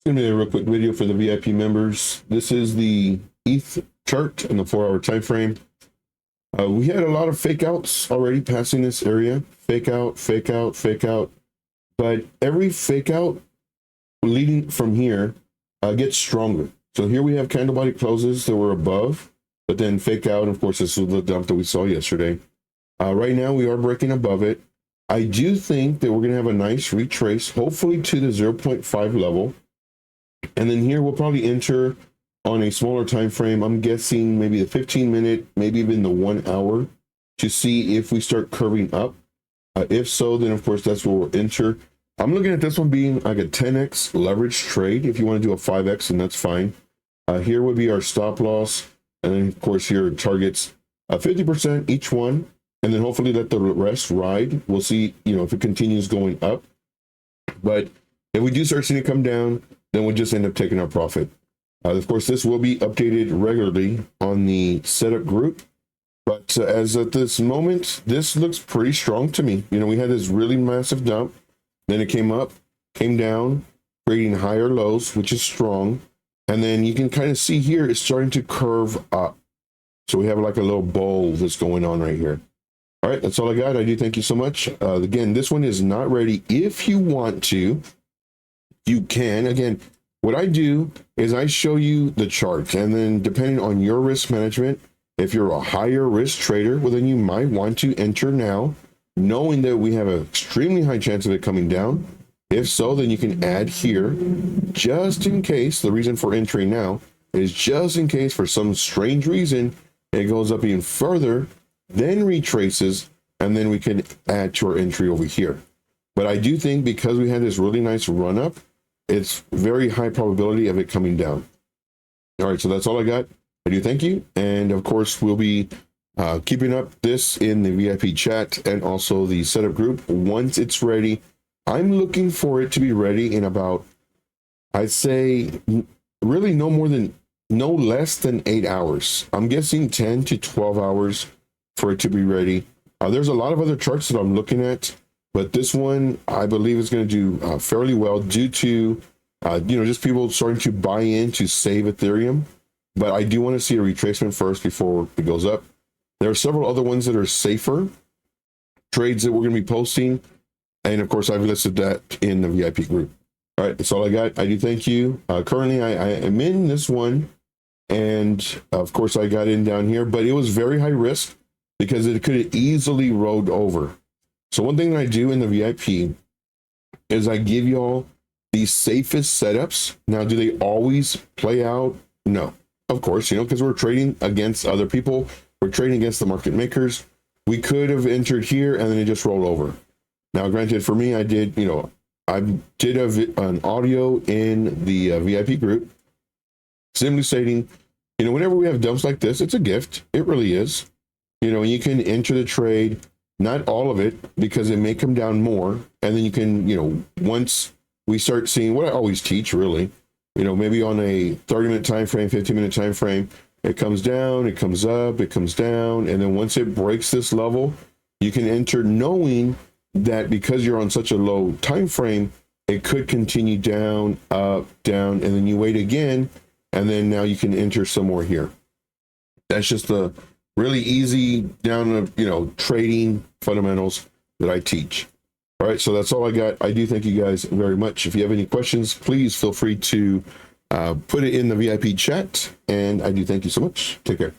Gonna be a real quick video for the VIP members. This is the ETH chart in the 4-hour time frame. We had a lot of fake outs already passing this area. Fake out, fake out, fake out. But every fake out leading from here gets stronger. So here we have candle body closes that were above, but then fake out. And of course, this was the dump that we saw yesterday. Right now, we are breaking above it. I do think that we're going to have a nice retrace, hopefully to the 0.5 level. And then here we'll probably enter on a smaller time frame. I'm guessing maybe the 15-minute, maybe even the 1 hour, to see if we start curving up. If so, then of course that's where we'll enter. I'm looking at this one being like a 10x leverage trade. If you want to do a 5x, then that's fine. Here would be our stop loss, and then of course here targets 50% each one, and then hopefully let the rest ride. We'll see, if it continues going up. But if we do start seeing it come down, then we'll just end up taking our profit. Of course, this will be updated regularly on the setup group. But as at this moment, this looks pretty strong to me. We had this really massive dump. Then it came up, came down, creating higher lows, which is strong. And then you can kind of see here, it's starting to curve up. So we have like a little bowl that's going on right here. All right, that's all I got. I do thank you so much. Again, this one is not ready. If you want to, you can. Again, what I do is I show you the chart, and then depending on your risk management, if you're a higher risk trader, well, then you might want to enter now, knowing that we have an extremely high chance of it coming down. If so, then you can add here, just in case. The reason for entering now is just in case for some strange reason it goes up even further, then retraces, and then we can add to our entry over here. But I do think because we had this really nice run up, it's very high probability of it coming down. All right, so that's all I got. I do thank you. And of course, we'll be keeping up this in the VIP chat and also the setup group once it's ready. I'm looking for it to be ready in about, I'd say, really no less than 8 hours. I'm guessing 10 to 12 hours for it to be ready. There's a lot of other charts that I'm looking at, but this one, I believe, is going to do fairly well due to, just people starting to buy in to save Ethereum. But I do want to see a retracement first before it goes up. There are several other ones that are safer trades that we're going to be posting. And of course, I've listed that in the VIP group. All right, that's all I got. I do thank you. Currently, I am in this one. And of course, I got in down here, but it was very high risk because it could have easily rolled over. So one thing that I do in the VIP is I give y'all the safest setups. Now, do they always play out? No, of course, because we're trading against other people. We're trading against the market makers. We could have entered here and then it just rolled over. Now, granted, for me, I did an audio in the VIP group simply stating, whenever we have dumps like this, it's a gift. It really is. And you can enter the trade, not all of it, because it may come down more. And then you can, once we start seeing what I always teach, really, maybe on a 30-minute time frame, 15-minute time frame, it comes down, it comes up, it comes down. And then once it breaks this level, you can enter knowing that because you're on such a low time frame, it could continue down, up, down, and then you wait again, and then now you can enter some more here. That's just the really easy down of trading fundamentals that I teach. All right, so that's all I got. I do thank you guys very much. If you have any questions, please feel free to put it in the VIP chat, and I do thank you so much. Take care.